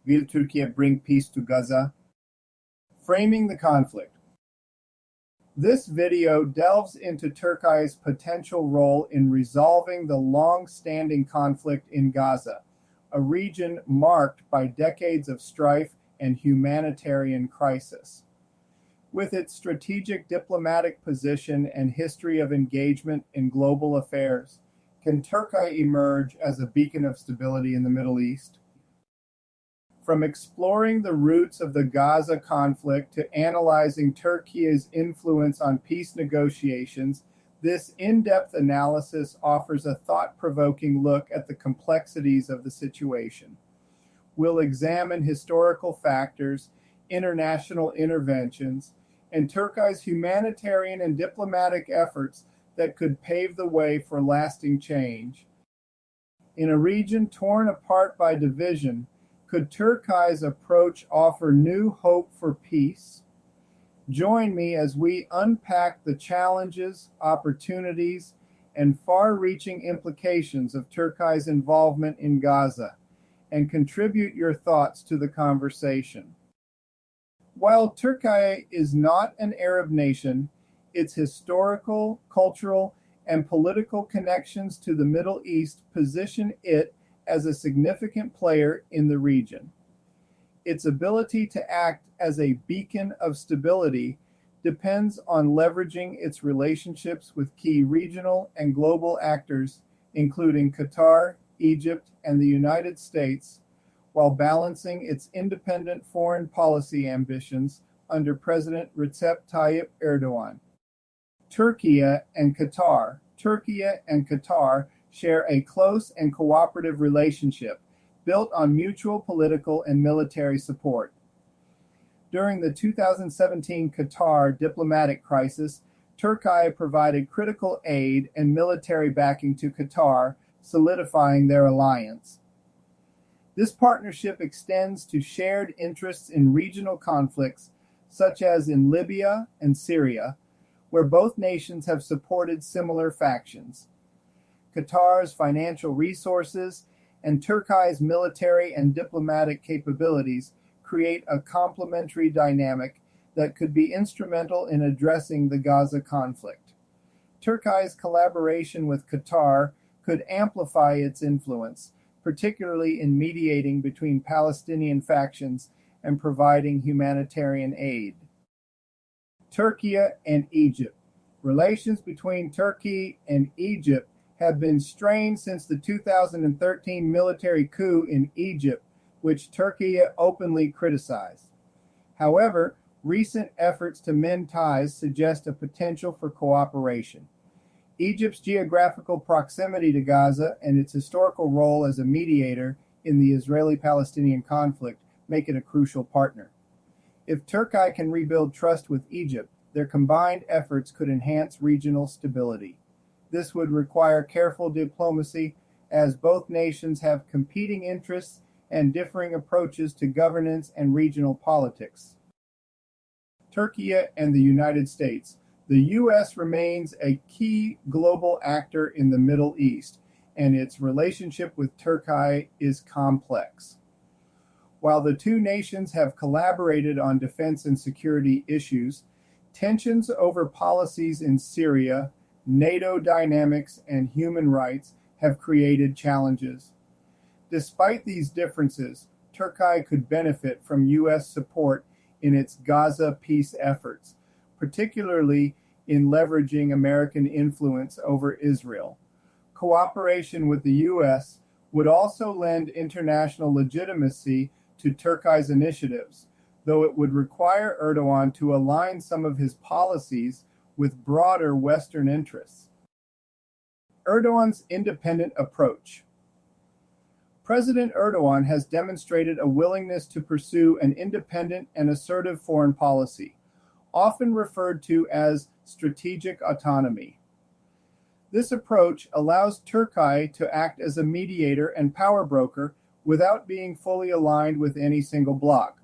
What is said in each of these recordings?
Will Turkey bring peace to Gaza? Framing the conflict. This video delves into Turkey's potential role in resolving the long-standing conflict in Gaza, a region marked by decades of strife and humanitarian crisis. With its strategic diplomatic position and history of engagement in global affairs, can Turkey emerge as a beacon of stability in the Middle East? From exploring the roots of the Gaza conflict to analyzing Turkey's influence on peace negotiations, this in-depth analysis offers a thought-provoking look at the complexities of the situation. We'll examine historical factors, international interventions, and Turkey's humanitarian and diplomatic efforts that could pave the way for lasting change. In a region torn apart by division, could Turkey's approach offer new hope for peace? Join me as we unpack the challenges, opportunities, and far-reaching implications of Turkey's involvement in Gaza, and contribute your thoughts to the conversation. While Turkey is not an Arab nation, its historical, cultural, and political connections to the Middle East position it as a significant player in the region. Its ability to act as a beacon of stability depends on leveraging its relationships with key regional and global actors, including Qatar, Egypt, and the United States, while balancing its independent foreign policy ambitions under President Recep Tayyip Erdogan. Turkey and Qatar share a close and cooperative relationship built on mutual political and military support. During the 2017 Qatar diplomatic crisis, Turkey provided critical aid and military backing to Qatar, solidifying their alliance. This partnership extends to shared interests in regional conflicts, such as in Libya and Syria, where both nations have supported similar factions. Qatar's financial resources and Turkey's military and diplomatic capabilities create a complementary dynamic that could be instrumental in addressing the Gaza conflict. Turkey's collaboration with Qatar could amplify its influence, particularly in mediating between Palestinian factions and providing humanitarian aid. Turkey and Egypt. Relations between Turkey and Egypt have been strained since the 2013 military coup in Egypt, which Turkey openly criticized. However, recent efforts to mend ties suggest a potential for cooperation. Egypt's geographical proximity to Gaza and its historical role as a mediator in the Israeli-Palestinian conflict make it a crucial partner. If Turkey can rebuild trust with Egypt, their combined efforts could enhance regional stability. This would require careful diplomacy, as both nations have competing interests and differing approaches to governance and regional politics. Turkey and the United States. The U.S. remains a key global actor in the Middle East, and its relationship with Turkey is complex. While the two nations have collaborated on defense and security issues, tensions over policies in Syria, NATO dynamics, and human rights have created challenges. Despite these differences, Turkey could benefit from U.S. support in its Gaza peace efforts, particularly in leveraging American influence over Israel. Cooperation with the U.S. would also lend international legitimacy to Turkey's initiatives, though it would require Erdogan to align some of his policies with broader Western interests. Erdogan's independent approach. President Erdogan has demonstrated a willingness to pursue an independent and assertive foreign policy, often referred to as strategic autonomy. This approach allows Turkey to act as a mediator and power broker without being fully aligned with any single bloc.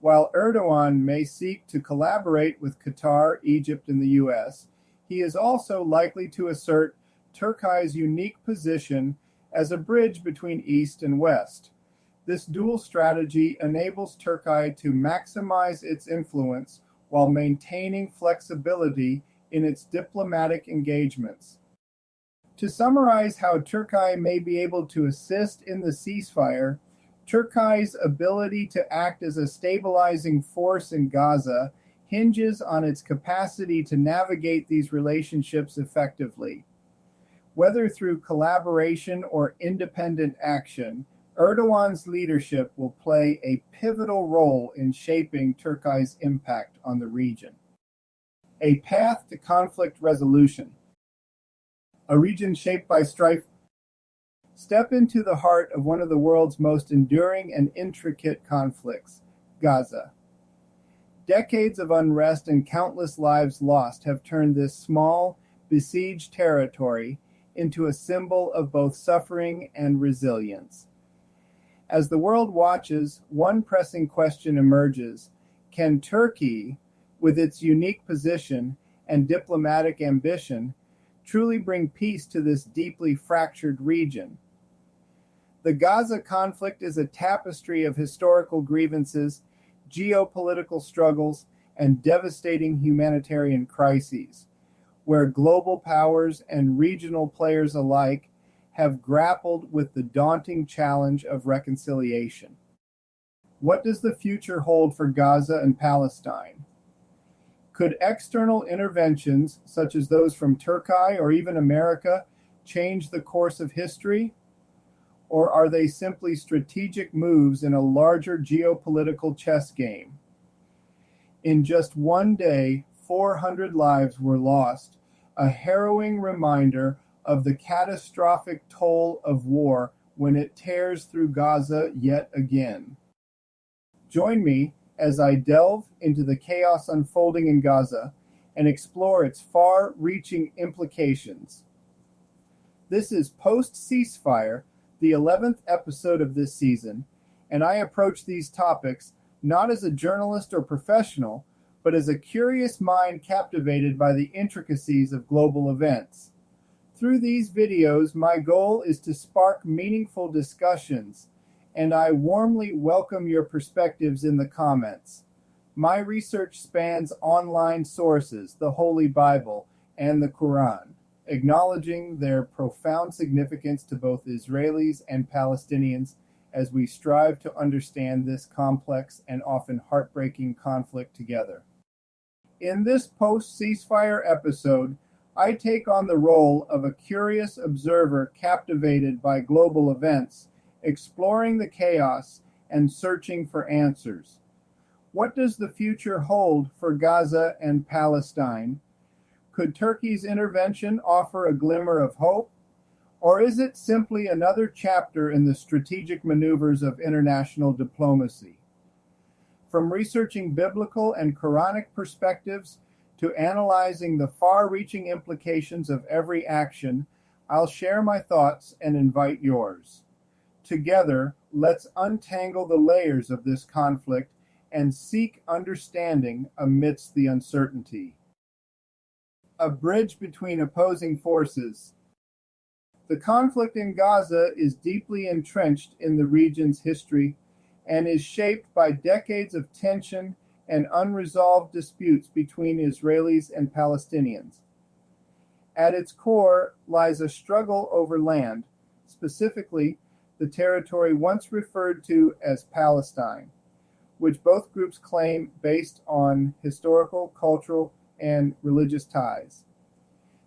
While Erdogan may seek to collaborate with Qatar, Egypt, and the U.S., he is also likely to assert Turkey's unique position as a bridge between East and West. This dual strategy enables Turkey to maximize its influence while maintaining flexibility in its diplomatic engagements. To summarize how Turkey may be able to assist in the ceasefire, Turkey's ability to act as a stabilizing force in Gaza hinges on its capacity to navigate these relationships effectively. Whether through collaboration or independent action, Erdogan's leadership will play a pivotal role in shaping Turkey's impact on the region. A path to conflict resolution. A region shaped by strife. Step into the heart of one of the world's most enduring and intricate conflicts, Gaza. Decades of unrest and countless lives lost have turned this small, besieged territory into a symbol of both suffering and resilience. As the world watches, one pressing question emerges: can Turkey, with its unique position and diplomatic ambition, truly bring peace to this deeply fractured region? The Gaza conflict is a tapestry of historical grievances, geopolitical struggles, and devastating humanitarian crises, where global powers and regional players alike have grappled with the daunting challenge of reconciliation. What does the future hold for Gaza and Palestine? Could external interventions, such as those from Turkey or even America, change the course of history? Or are they simply strategic moves in a larger geopolitical chess game? In just one day, 400 lives were lost, a harrowing reminder of the catastrophic toll of war when it tears through Gaza yet again. Join me as I delve into the chaos unfolding in Gaza and explore its far-reaching implications. This is Post-Ceasefire, the 11th episode of this season, and I approach these topics not as a journalist or professional, but as a curious mind captivated by the intricacies of global events. Through these videos, my goal is to spark meaningful discussions, and I warmly welcome your perspectives in the comments. My research spans online sources, the Holy Bible, and the Quran, acknowledging their profound significance to both Israelis and Palestinians as we strive to understand this complex and often heartbreaking conflict together. In this post-ceasefire episode, I take on the role of a curious observer captivated by global events, exploring the chaos and searching for answers. What does the future hold for Gaza and Palestine? Could Turkey's intervention offer a glimmer of hope? Or is it simply another chapter in the strategic maneuvers of international diplomacy? From researching biblical and Quranic perspectives to analyzing the far-reaching implications of every action, I'll share my thoughts and invite yours. Together, let's untangle the layers of this conflict and seek understanding amidst the uncertainty. A bridge between opposing forces. The conflict in Gaza is deeply entrenched in the region's history and is shaped by decades of tension and unresolved disputes between Israelis and Palestinians. At its core lies a struggle over land, specifically the territory once referred to as Palestine, which both groups claim based on historical, cultural, and religious ties.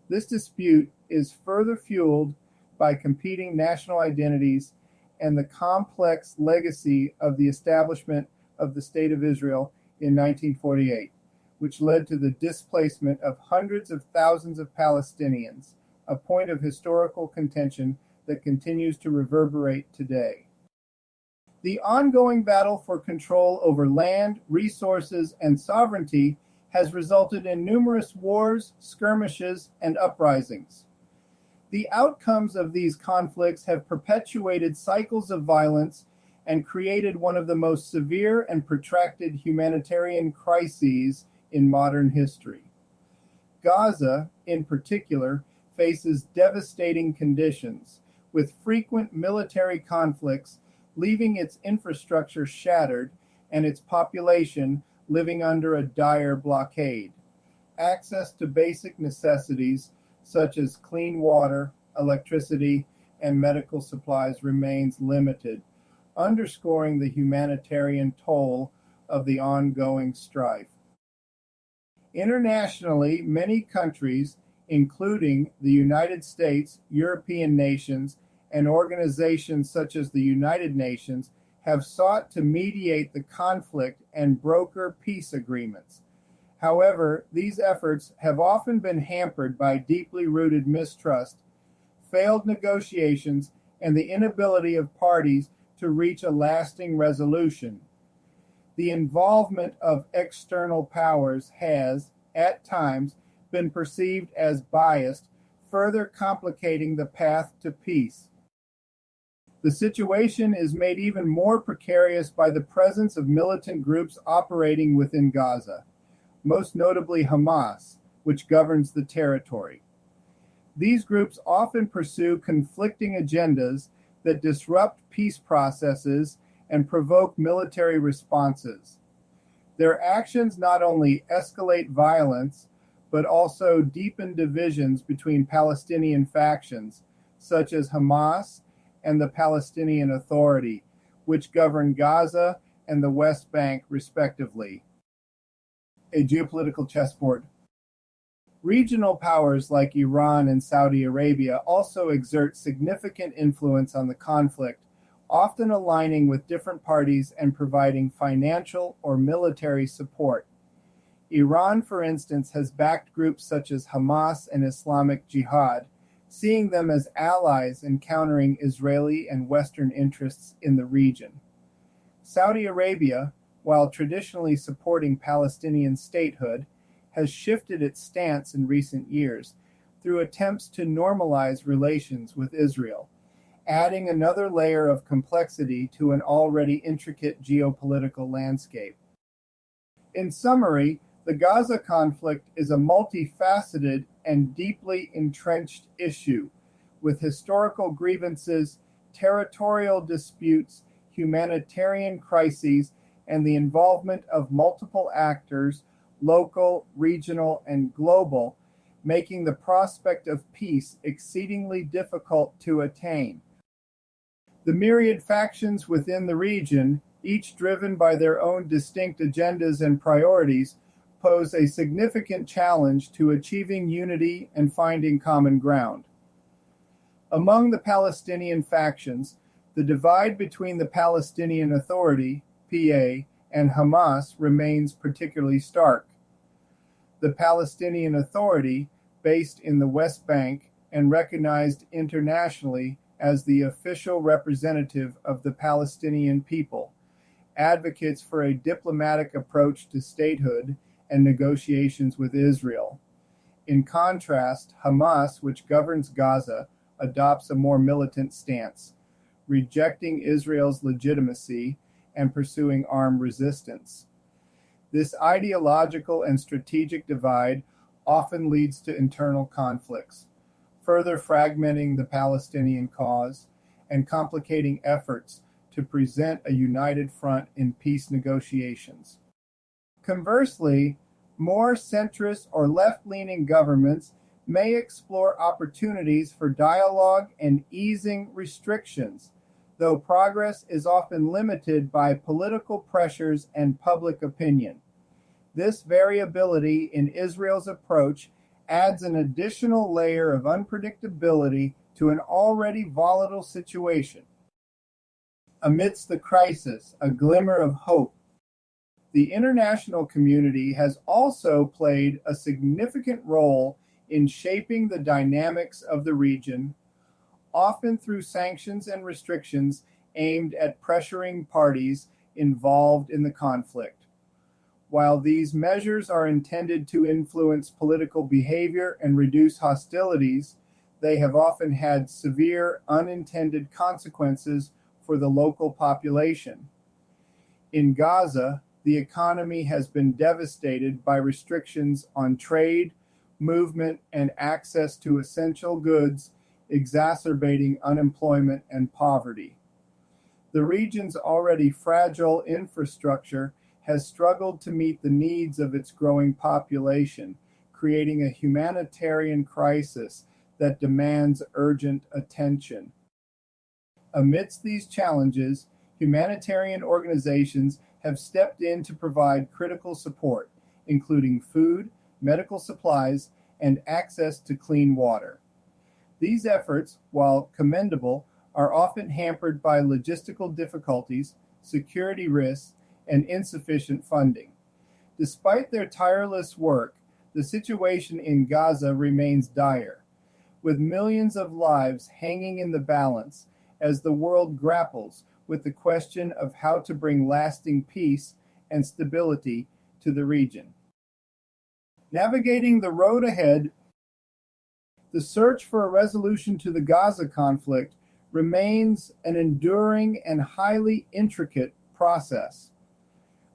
This dispute is further fueled by competing national identities and the complex legacy of the establishment of the State of Israel in 1948, which led to the displacement of hundreds of thousands of Palestinians, a point of historical contention that continues to reverberate today. The ongoing battle for control over land, resources, and sovereignty has resulted in numerous wars, skirmishes, and uprisings. The outcomes of these conflicts have perpetuated cycles of violence and created one of the most severe and protracted humanitarian crises in modern history. Gaza, in particular, faces devastating conditions, with frequent military conflicts leaving its infrastructure shattered and its population living under a dire blockade. Access to basic necessities such as clean water, electricity, and medical supplies remains limited, underscoring the humanitarian toll of the ongoing strife. Internationally, many countries, including the United States, European nations, and organizations such as the United Nations, have sought to mediate the conflict and broker peace agreements. However, these efforts have often been hampered by deeply rooted mistrust, failed negotiations, and the inability of parties to reach a lasting resolution. The involvement of external powers has, at times, been perceived as biased, further complicating the path to peace. The situation is made even more precarious by the presence of militant groups operating within Gaza, most notably Hamas, which governs the territory. These groups often pursue conflicting agendas that disrupt peace processes and provoke military responses. Their actions not only escalate violence, but also deepen divisions between Palestinian factions, such as Hamas and the Palestinian Authority, which govern Gaza and the West Bank, respectively. A geopolitical chessboard. Regional powers like Iran and Saudi Arabia also exert significant influence on the conflict, often aligning with different parties and providing financial or military support. Iran, for instance, has backed groups such as Hamas and Islamic Jihad, seeing them as allies in countering Israeli and Western interests in the region. Saudi Arabia, while traditionally supporting Palestinian statehood, has shifted its stance in recent years through attempts to normalize relations with Israel, adding another layer of complexity to an already intricate geopolitical landscape. In summary, the Gaza conflict is a multifaceted and deeply entrenched issue, with historical grievances, territorial disputes, humanitarian crises, and the involvement of multiple actors, local, regional, and global, making the prospect of peace exceedingly difficult to attain. The myriad factions within the region, each driven by their own distinct agendas and priorities, pose a significant challenge to achieving unity and finding common ground. Among the Palestinian factions, the divide between the Palestinian Authority, PA, and Hamas remains particularly stark. The Palestinian Authority, based in the West Bank and recognized internationally as the official representative of the Palestinian people, advocates for a diplomatic approach to statehood and negotiations with Israel. In contrast, Hamas, which governs Gaza, adopts a more militant stance, rejecting Israel's legitimacy and pursuing armed resistance. This ideological and strategic divide often leads to internal conflicts, further fragmenting the Palestinian cause and complicating efforts to present a united front in peace negotiations. Conversely, more centrist or left-leaning governments may explore opportunities for dialogue and easing restrictions, though progress is often limited by political pressures and public opinion. This variability in Israel's approach adds an additional layer of unpredictability to an already volatile situation. Amidst the crisis, a glimmer of hope. The international community has also played a significant role in shaping the dynamics of the region, often through sanctions and restrictions aimed at pressuring parties involved in the conflict. While these measures are intended to influence political behavior and reduce hostilities, they have often had severe unintended consequences for the local population. In Gaza, the economy has been devastated by restrictions on trade, movement, and access to essential goods, exacerbating unemployment and poverty. The region's already fragile infrastructure has struggled to meet the needs of its growing population, creating a humanitarian crisis that demands urgent attention. Amidst these challenges, humanitarian organizations have stepped in to provide critical support, including food, medical supplies, and access to clean water. These efforts, while commendable, are often hampered by logistical difficulties, security risks, and insufficient funding. Despite their tireless work, the situation in Gaza remains dire, with millions of lives hanging in the balance as the world grapples with the question of how to bring lasting peace and stability to the region. Navigating the road ahead, the search for a resolution to the Gaza conflict remains an enduring and highly intricate process.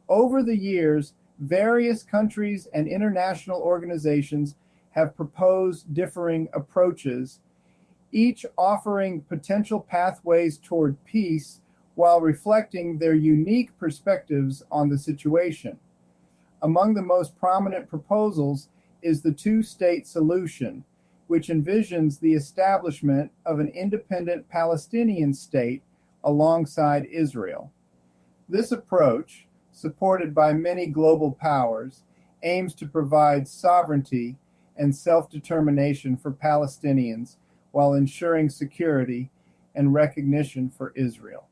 Over the years, various countries and international organizations have proposed differing approaches, each offering potential pathways toward peace while reflecting their unique perspectives on the situation. Among the most prominent proposals is the two-state solution, which envisions the establishment of an independent Palestinian state alongside Israel. This approach, supported by many global powers, aims to provide sovereignty and self-determination for Palestinians while ensuring security and recognition for Israel.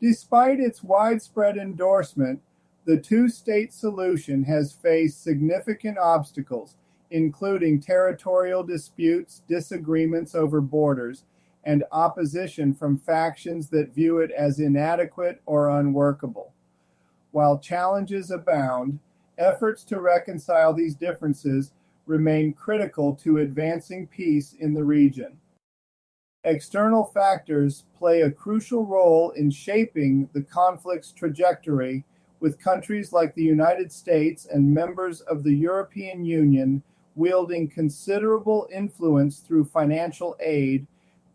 Despite its widespread endorsement, the two-state solution has faced significant obstacles, including territorial disputes, disagreements over borders, and opposition from factions that view it as inadequate or unworkable. While challenges abound, efforts to reconcile these differences remain critical to advancing peace in the region. External factors play a crucial role in shaping the conflict's trajectory, with countries like the United States and members of the European Union wielding considerable influence through financial aid,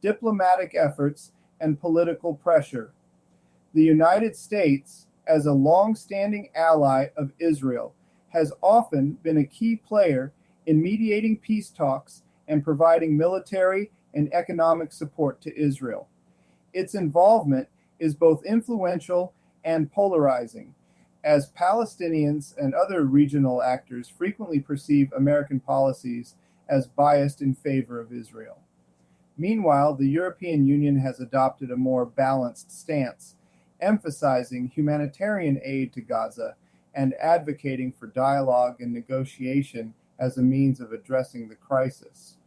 diplomatic efforts, and political pressure. The United States, as a long-standing ally of Israel, has often been a key player in mediating peace talks and providing military and economic support to Israel. Its involvement is both influential and polarizing, as Palestinians and other regional actors frequently perceive American policies as biased in favor of Israel. Meanwhile, the European Union has adopted a more balanced stance, emphasizing humanitarian aid to Gaza and advocating for dialogue and negotiation as a means of addressing the crisis.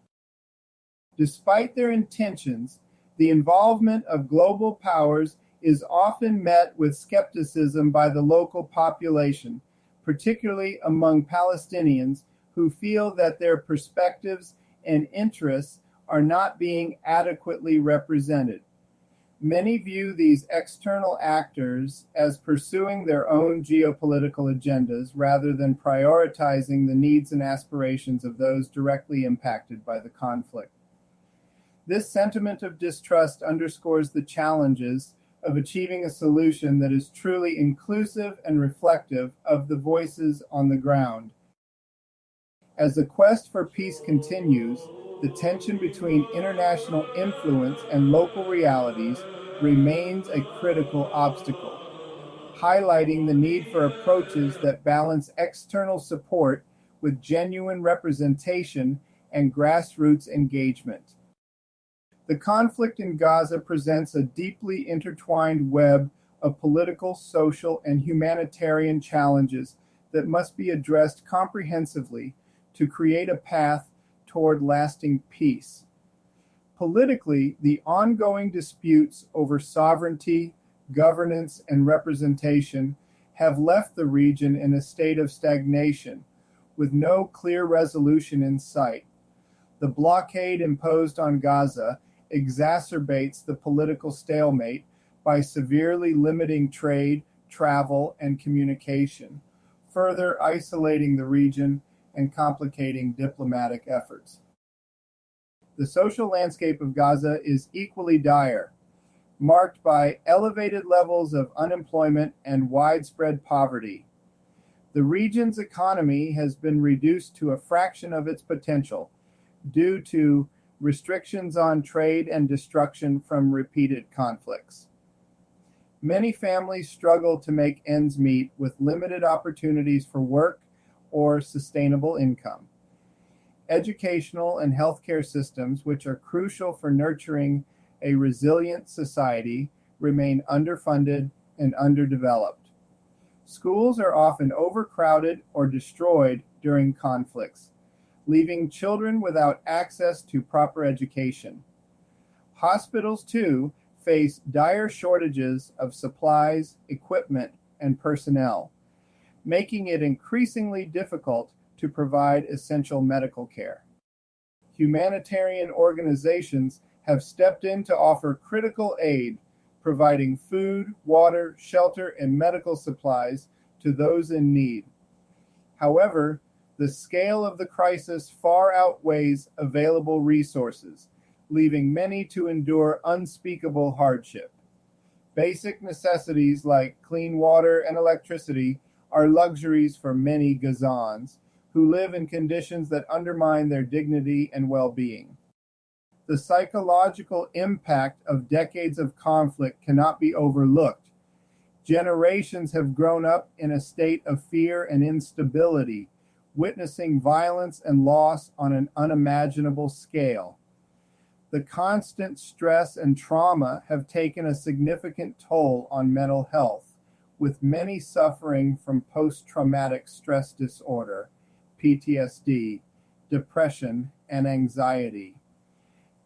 Despite their intentions, the involvement of global powers is often met with skepticism by the local population, particularly among Palestinians who feel that their perspectives and interests are not being adequately represented. Many view these external actors as pursuing their own geopolitical agendas rather than prioritizing the needs and aspirations of those directly impacted by the conflict. This sentiment of distrust underscores the challenges of achieving a solution that is truly inclusive and reflective of the voices on the ground. As the quest for peace continues, the tension between international influence and local realities remains a critical obstacle, highlighting the need for approaches that balance external support with genuine representation and grassroots engagement. The conflict in Gaza presents a deeply intertwined web of political, social, and humanitarian challenges that must be addressed comprehensively to create a path toward lasting peace. Politically, the ongoing disputes over sovereignty, governance, and representation have left the region in a state of stagnation, with no clear resolution in sight. The blockade imposed on Gaza exacerbates the political stalemate by severely limiting trade, travel, and communication, further isolating the region and complicating diplomatic efforts. The social landscape of Gaza is equally dire. marked by elevated levels of unemployment and widespread poverty. The region's economy has been reduced to a fraction of its potential due to restrictions on trade and destruction from repeated conflicts. Many families struggle to make ends meet with limited opportunities for work or sustainable income. Educational and healthcare systems, which are crucial for nurturing a resilient society, remain underfunded and underdeveloped. Schools are often overcrowded or destroyed during conflicts, leaving children without access to proper education. Hospitals, too, face dire shortages of supplies, equipment, and personnel, making it increasingly difficult to provide essential medical care. Humanitarian organizations have stepped in to offer critical aid, providing food, water, shelter, and medical supplies to those in need. However, the scale of the crisis far outweighs available resources, leaving many to endure unspeakable hardship. Basic necessities like clean water and electricity are luxuries for many Gazans, who live in conditions that undermine their dignity and well-being. The psychological impact of decades of conflict cannot be overlooked. Generations have grown up in a state of fear and instability, witnessing violence and loss on an unimaginable scale. The constant stress and trauma have taken a significant toll on mental health, with many suffering from post-traumatic stress disorder, PTSD, depression, and anxiety.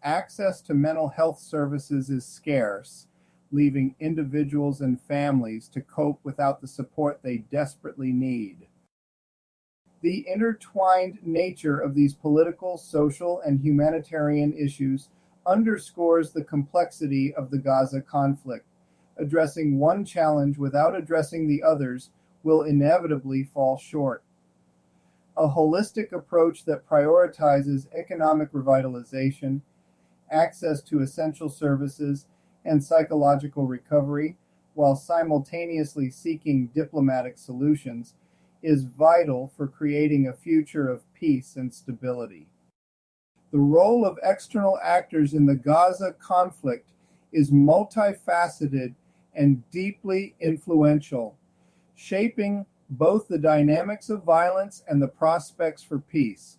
Access to mental health services is scarce, leaving individuals and families to cope without the support they desperately need. The intertwined nature of these political, social, and humanitarian issues underscores the complexity of the Gaza conflict. Addressing one challenge without addressing the others will inevitably fall short. A holistic approach that prioritizes economic revitalization, access to essential services, and psychological recovery, while simultaneously seeking diplomatic solutions, is vital for creating a future of peace and stability. The role of external actors in the Gaza conflict is multifaceted and deeply influential, shaping both the dynamics of violence and the prospects for peace.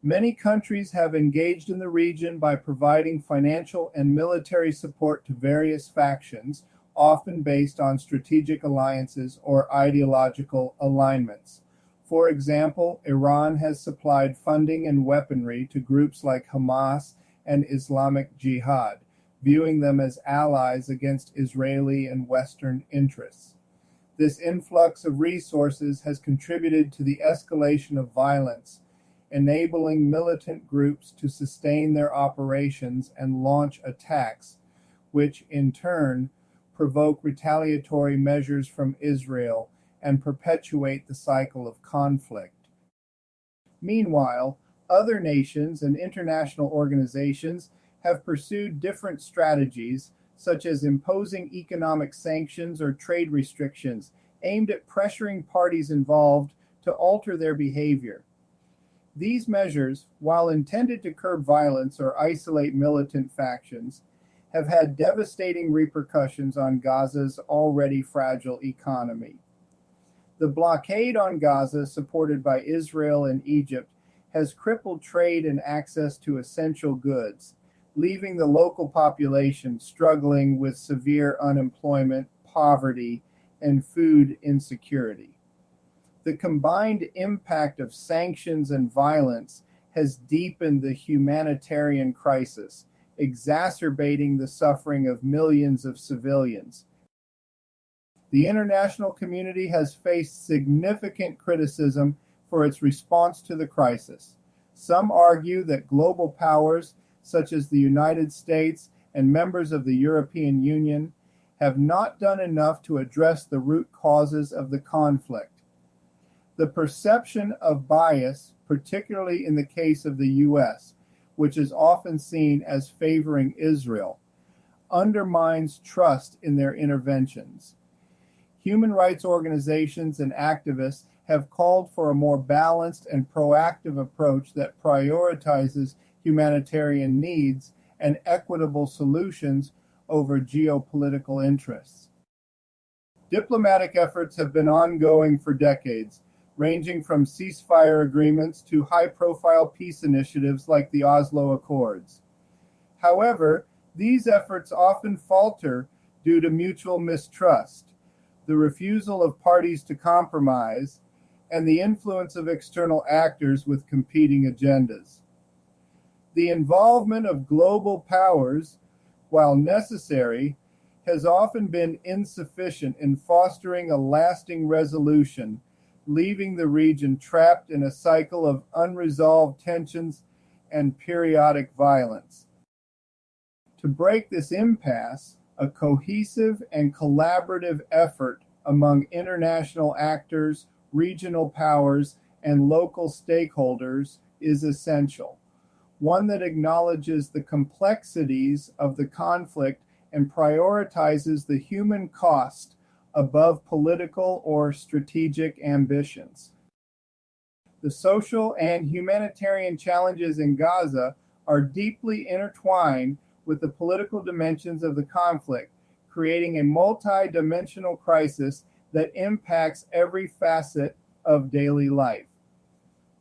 Many countries have engaged in the region by providing financial and military support to various factions, often based on strategic alliances or ideological alignments. For example, Iran has supplied funding and weaponry to groups like Hamas and Islamic Jihad, viewing them as allies against Israeli and Western interests. This influx of resources has contributed to the escalation of violence, enabling militant groups to sustain their operations and launch attacks, which in turn provoke retaliatory measures from Israel and perpetuate the cycle of conflict. Meanwhile, other nations and international organizations have pursued different strategies, such as imposing economic sanctions or trade restrictions aimed at pressuring parties involved to alter their behavior. These measures, while intended to curb violence or isolate militant factions, have had devastating repercussions on Gaza's already fragile economy. The blockade on Gaza, supported by Israel and Egypt, has crippled trade and access to essential goods, leaving the local population struggling with severe unemployment, poverty, and food insecurity. The combined impact of sanctions and violence has deepened the humanitarian crisis, exacerbating the suffering of millions of civilians. The international community has faced significant criticism for its response to the crisis. Some argue that global powers, such as the United States and members of the European Union, have not done enough to address the root causes of the conflict. The perception of bias, particularly in the case of the U.S., which is often seen as favoring Israel, undermines trust in their interventions. Human rights organizations and activists have called for a more balanced and proactive approach that prioritizes humanitarian needs and equitable solutions over geopolitical interests. Diplomatic efforts have been ongoing for decades, ranging from ceasefire agreements to high-profile peace initiatives like the Oslo Accords. However, these efforts often falter due to mutual mistrust, the refusal of parties to compromise, and the influence of external actors with competing agendas. The involvement of global powers, while necessary, has often been insufficient in fostering a lasting resolution, leaving the region trapped in a cycle of unresolved tensions and periodic violence. To break this impasse, a cohesive and collaborative effort among international actors, regional powers, and local stakeholders is essential, one that acknowledges the complexities of the conflict and prioritizes the human cost above political or strategic ambitions. The social and humanitarian challenges in Gaza are deeply intertwined with the political dimensions of the conflict, creating a multi-dimensional crisis that impacts every facet of daily life.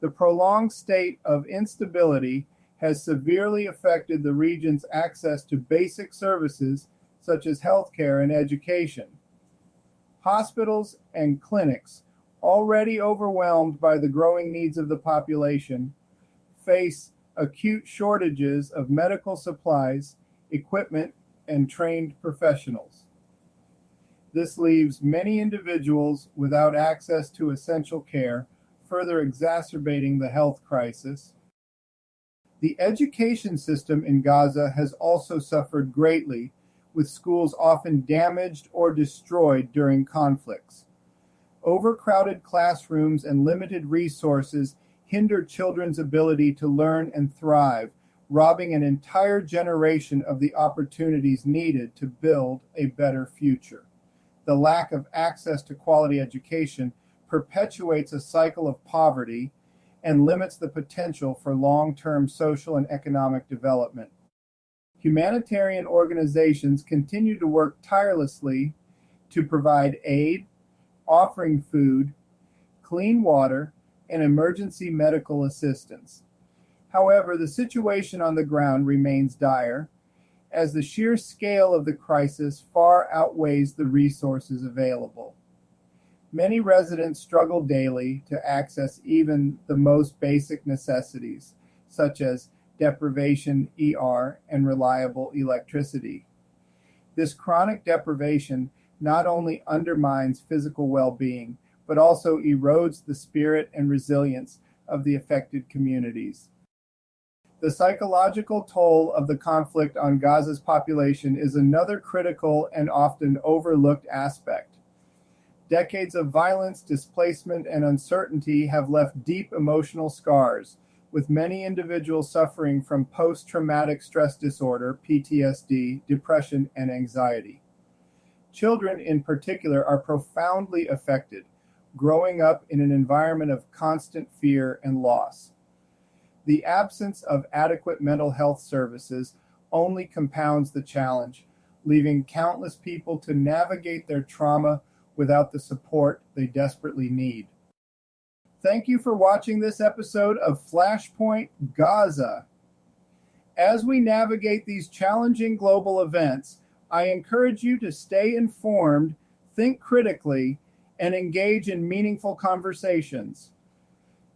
The prolonged state of instability has severely affected the region's access to basic services such as healthcare and education. Hospitals and clinics, already overwhelmed by the growing needs of the population, face acute shortages of medical supplies, equipment, and trained professionals. This leaves many individuals without access to essential care, further exacerbating the health crisis. The education system in Gaza has also suffered greatly, with schools often damaged or destroyed during conflicts. Overcrowded classrooms and limited resources hinder children's ability to learn and thrive, robbing an entire generation of the opportunities needed to build a better future. The lack of access to quality education perpetuates a cycle of poverty and limits the potential for long-term social and economic development. Humanitarian organizations continue to work tirelessly to provide aid, offering food, clean water, and emergency medical assistance. However, the situation on the ground remains dire, as the sheer scale of the crisis far outweighs the resources available. Many residents struggle daily to access even the most basic necessities, such as deprivation, and reliable electricity. This chronic deprivation not only undermines physical well-being, but also erodes the spirit and resilience of the affected communities. The psychological toll of the conflict on Gaza's population is another critical and often overlooked aspect. Decades of violence, displacement, and uncertainty have left deep emotional scars, with many individuals suffering from post-traumatic stress disorder, PTSD, depression, and anxiety. Children in particular are profoundly affected, growing up in an environment of constant fear and loss. The absence of adequate mental health services only compounds the challenge, leaving countless people to navigate their trauma without the support they desperately need. Thank you for watching this episode of Flashpoint Gaza. As we navigate these challenging global events, I encourage you to stay informed, think critically, and engage in meaningful conversations.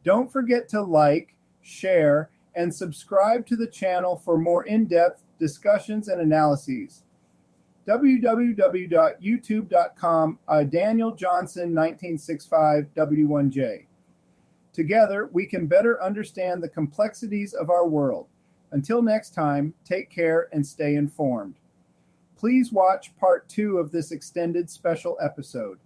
Don't forget to like, share, and subscribe to the channel for more in-depth discussions and analyses. www.youtube.com Daniel Johnson 1965 W1J. Together, we can better understand the complexities of our world. Until next time, take care and stay informed. Please watch part 2 of this extended special episode.